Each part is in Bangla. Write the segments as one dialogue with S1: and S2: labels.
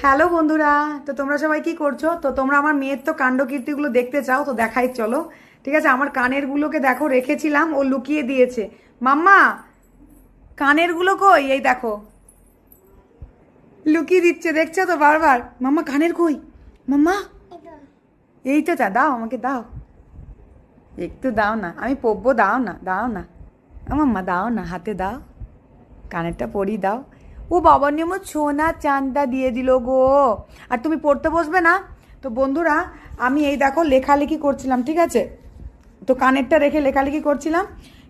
S1: হ্যালো বন্ধুরা, তো তোমরা সবাই কি করছো? তো তোমরা আমার মেয়ের তো কাণ্ডকীর্তিগুলো দেখতে চাও, তো দেখাই চলো। ঠিক আছে, আমার কানের গুলোকে দেখো রেখেছিলাম, ও লুকিয়ে দিয়েছে। মাম্মা, কানের গুলো কই? এই দেখো লুকিয়ে দিচ্ছে, দেখছো তো বারবার। মাম্মা কানের কই? মাম্মা এই তো, দাও আমাকে, দাও একটু, দাও না, আমি পরবো, দাও না, দাও না। মাম্মা দাও না, হাতে দাও, কানেরটা পরি দাও। ও বাবা নিয়ে আমার সোনা চাঁদটা দিয়ে দিল গো। আর তুমি পড়তে বসবে না? তো বন্ধুরা, আমি এই দেখো লেখালেখি করছিলাম, ঠিক আছে? তো কানেরটা রেখে লেখালেখি করছিলাম,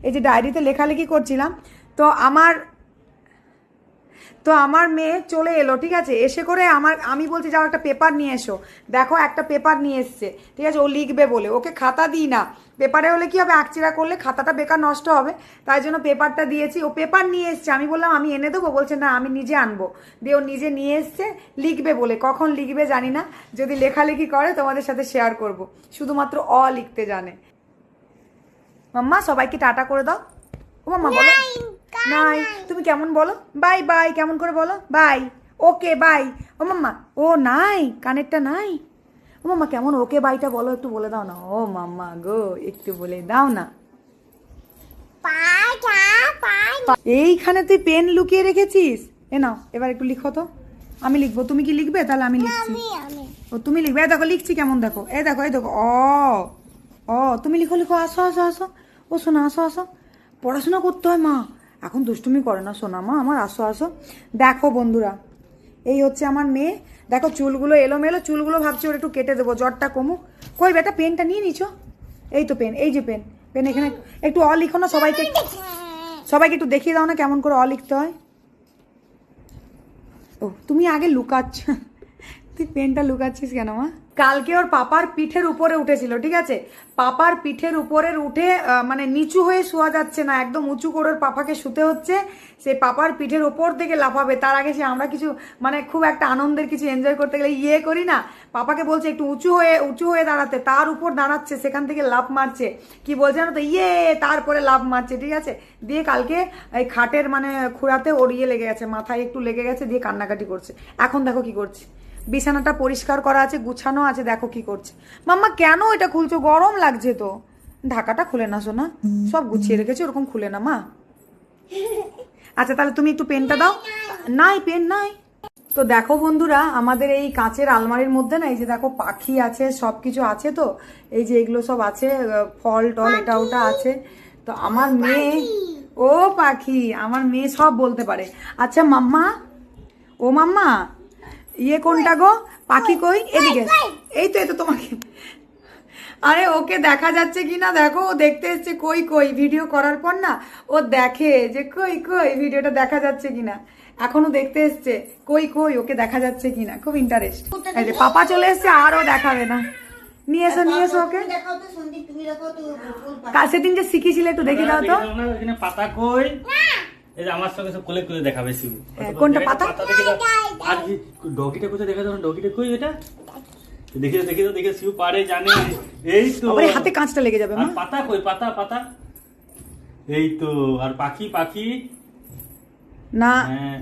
S1: এই যে ডায়েরিতে লেখালেখি করছিলাম। তো আমার মেয়ে চলে এলো, ঠিক আছে? এসে করে আমি বলছি যাও একটা পেপার নিয়ে এসো। দেখো একটা পেপার নিয়ে এসছে, ঠিক আছে? ও লিখবে বলে, ওকে খাতা দিই না। পেপারে হলে কি হবে, আকচিরা করলে খাতাটা বেকার নষ্ট হবে, তাই জন্য পেপারটা দিয়েছি। ও পেপার নিয়ে এসছে, আমি বললাম আমি এনে দেবো, বলছে না আমি নিজে আনবো। দিয়ে ও নিজে নিয়ে এসছে, লিখবে বলে। কখন লিখবে জানি না, যদি লেখালেখি করে তোমাদের সাথে শেয়ার করব। শুধুমাত্র লিখতে জানে। মাম্মা সবাইকে টাটা করে দাও। ও মাম্মা বলো নাই, তুমি কেমন বলো? বাই বাই কেমন করে বলো? By, okay bye. ও মাম্মা, ও নাই, কানেরটা নাই। ও মাম্মা কেমন ওকে বাইটা বলো, একটু বলে দাও না। ও মাম্মা গো, একটু বলে দাও না। এইখানে তুই পেন লুকিয়ে রেখেছিস? এ নাও, এবার একটু লিখো তো। আমি লিখবো, তুমি কি লিখবে? তাহলে আমি লিখছি। ও তুমি লিখবে? এই দেখো লিখছি কেমন, দেখো, এই দেখো, এই দেখো। তুমি লিখো, লিখো, আসো আসো আসো। ও শোনা, আসো আসো, পড়াশোনা করতে হয় মা, এখন দুষ্টুমি করে না সোনা, মা আমার, আসো আসো। দেখো বন্ধুরা, এই হচ্ছে আমার মেয়ে। দেখো চুলগুলো এলোমেলো, চুলগুলো ভাবছি ওর একটু কেটে দেবো, জ্বরটা কমুক। কই বেটা, পেনটা নিয়ে নিছো? এই তো পেন, এই যে পেন, পেন এখানে। একটু লিখো না, সবাইকে একটু দেখিয়ে দাও না কেমন করে লিখতে হয়। ও তুমি আগে লুকাচ্ছ, তুই পেনটা লুকাচ্ছিস কেন মা? কালকে ওর পাপার পিঠের উপরে উঠেছিল, ঠিক আছে? পাপার পিঠের উপরে উঠে মানে নিচু হয়ে শোয়া যাচ্ছে না, একদম উঁচু করে ওর পাপাকে শুতে হচ্ছে। সে পাপার পিঠের উপর থেকে লাফাবে, তার আগে সে আমরা কিছু মানে খুব একটা আনন্দের কিছু এনজয় করতে গেলে করি না, পাপাকে বলছে একটু উঁচু হয়ে দাঁড়াতে, তার উপর দাঁড়াচ্ছে, সেখান থেকে লাফ মারছে। কি বলছে জানো তো? তারপরে লাফ মারছে, ঠিক আছে? দিয়ে কালকে এই খাটের মানে খুঁড়াতে ওর লেগে গেছে, মাথায় একটু লেগে গেছে, দিয়ে কান্নাকাটি করছে। এখন দেখো কি করছে, বিছানাটা পরিষ্কার করা আছে, গুছানো আছে, দেখো কি করছে। মাম্মা কেন এটা খুলছো? গরম লাগছে তো। ঢাকাটা খুলে না শোনা, সব গুছিয়ে রেখেছি, ওরকম খুলে না মা। আচ্ছা তাহলে তুমি একটু পেনটা দাও। নাই, পেন নাই। তো দেখো বন্ধুরা, আমাদের এই কাঁচের আলমারির মধ্যে না, এই যে দেখো পাখি আছে, সব কিছু আছে। তো এই যে এগুলো সব আছে, ফল টল এটা ওটা আছে। তো আমার মেয়ে, ও পাখি, আমার মেয়ে সব বলতে পারে। আচ্ছা মাম্মা, ও মাম্মা, কোনটা গো? পাখি কই? এদিকে। এই তো তোমাকে, আরে ওকে দেখা যাচ্ছে কিনা দেখো, ও দেখতে এসছে। কই কই, ভিডিও করার পর না ও দেখে যে কই কই ভিডিওটা দেখা যাচ্ছে কিনা, এখনো দেখতে এসছে কই কই ওকে দেখা যাচ্ছে কিনা, খুব ইন্টারেস্ট। এই যে পাপা চলে এসছে, আর ও দেখাবে না। নিয়ে এসো, নিয়ে এসো ওকে। সেদিন যে শিখিয়েছিলে একটু দেখে দাও তো।
S2: পাতা কই? এই যে আমার সঙ্গে সব কোলে কোলে দেখাবে শিবু।
S1: কোনটা পাতা?
S2: দেখে দাও। আর ডগিটা কোথায় দেখা দাও, ডগিটা কই এটা? দেখে দেখে দেখে শিবু পারে জানে। এই তো
S1: আরে হাতে কাঁচটা লেগে যাবে মা।
S2: পাতা কই? পাতা পাতা, এই তো। আর পাখি পাখি
S1: না।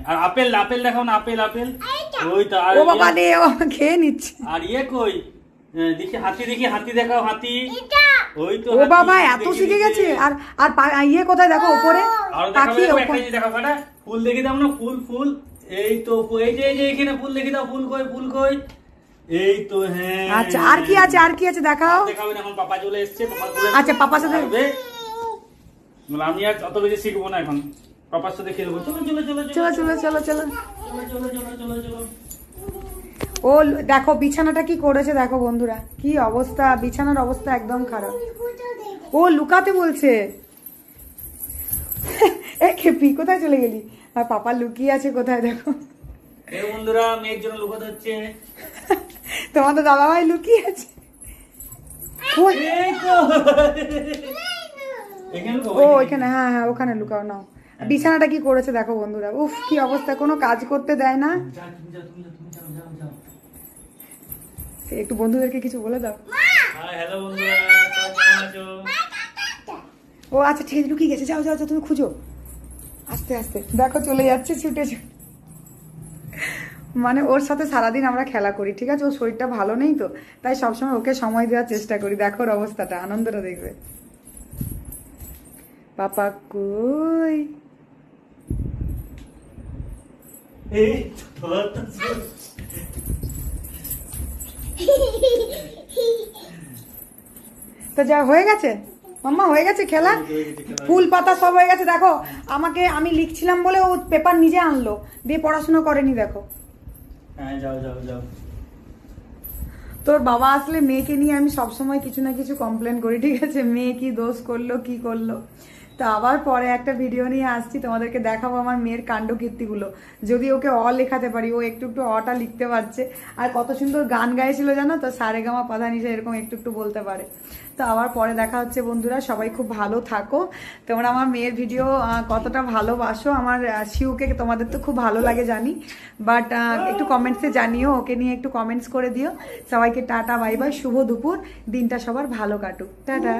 S2: আর আপেল আপেল দেখাও না, আপেল আপেল। ওই তো।
S1: ও বাবা রে, ও খেয়ে নিচ্ছে।
S2: আর কই? দেখি হাতি, দেখি হাতি দেখাও, হাতি। ওই তো।
S1: ও বাবা এত শিখে গেছে। আর আর কোথায় দেখো উপরে? পাখি
S2: দেখাও কাটা। ফুল দেখে দাও না, ফুল ফুল। এই তো, এই যে এখানে ফুল দেখে দাও, ফুল কই, ফুল কই? এই তো। হ্যাঁ
S1: আচ্ছা, আর কি আছে, আর কি আছে দেখাও।
S2: দেখাবে না, এখন পাপা চলে এসেছে।
S1: আচ্ছা পাপার সাথে
S2: আমি আর অত বেশি শিখবো না, এখন পাপার সাথে খেলবো। চলো চলো চলো
S1: চলো চলো চলো চলো
S2: চলো চলো চলো চলো।
S1: ও দেখো বিছানাটা কি করেছে, দেখো বন্ধুরা কি অবস্থা, বিছানার অবস্থা একদম খারাপ। ও লুকাতে বলছে। এ খেপি, কোথায় চলে গেলি? আর পাপা লুকিয়ে আছে কোথায়, দেখো।
S2: এই বন্ধুরা, মেয়ের জন্য লুকাতে হচ্ছে।
S1: তোমাদের দাদা ভাই লুকিয়ে আছে। ও এখানে, হ্যাঁ হ্যাঁ ওখানে লুকাও। নাও, বিছানাটা কি করেছে দেখো বন্ধুরা। উফ কি অবস্থা, কোনো কাজ করতে দেয় না। একটু বন্ধুদেরকে কিছু বলে দাও।
S2: হ্যালো বন্ধুরা, কেমন আছো?
S1: ও আচ্ছা ঠিক আছে, লুকিয়ে গেছে। যাও যাও যাও, তুমি খুঁজো আস্তে আস্তে। দেখো চলে যাচ্ছে ছুটে ছুটে। ও মানে ওর সাথে সারাদিন আমরা খেলা করি, ঠিক আছে? ওর শরীরটা ভালো নেই তো, তাই সবসময় ওকে সময় দেওয়ার চেষ্টা করি। দেখো ওর অবস্থাটা, আনন্দটা দেখবে। পাপা কই?
S2: এই তোর তো
S1: তো যা হয়ে গেছে মাম্মা, হয়ে গেছে খেলা, ফুল পাতা সব হয়ে গেছে। দেখো আমি লিখছিলাম বলে ও পেপার নিজে আনলো, দিয়ে পড়াশোনা করেনি। দেখো
S2: হ্যাঁ, যাও যাও যাও।
S1: তোর বাবা আসলে মেয়েকে নিয়ে আমি সবসময় কিছু না কিছু কমপ্লেন করি, ঠিক আছে? মেয়ে কি দোষ করলো, কি করলো। তো আবার পরে একটা ভিডিও নিয়ে আসছি, তোমাদেরকে দেখাবো আমার মেয়ের কাণ্ড কীর্তিগুলো। যদি ওকে অ লেখাতে পারি, ও একটু একটু অটা লিখতে পারছে। আর কত সুন্দর গান গাইছিল জানো তো, সারেগামা পাধানিসা এরকম একটু একটু বলতে পারে। তো আবার পরে দেখা হচ্ছে বন্ধুরা, সবাই খুব ভালো থাকো। তোমরা আমার মেয়ের ভিডিও কতটা ভালোবাসো, আমার শিউকে তোমাদের তো খুব ভালো লাগে জানি, বাট একটু কমেন্টসে জানিও, ওকে নিয়ে একটু কমেন্টস করে দিও। সবাইকে টাটা, বাই বাই, শুভ দুপুর, দিনটা সবার ভালো কাটুক, টাটা।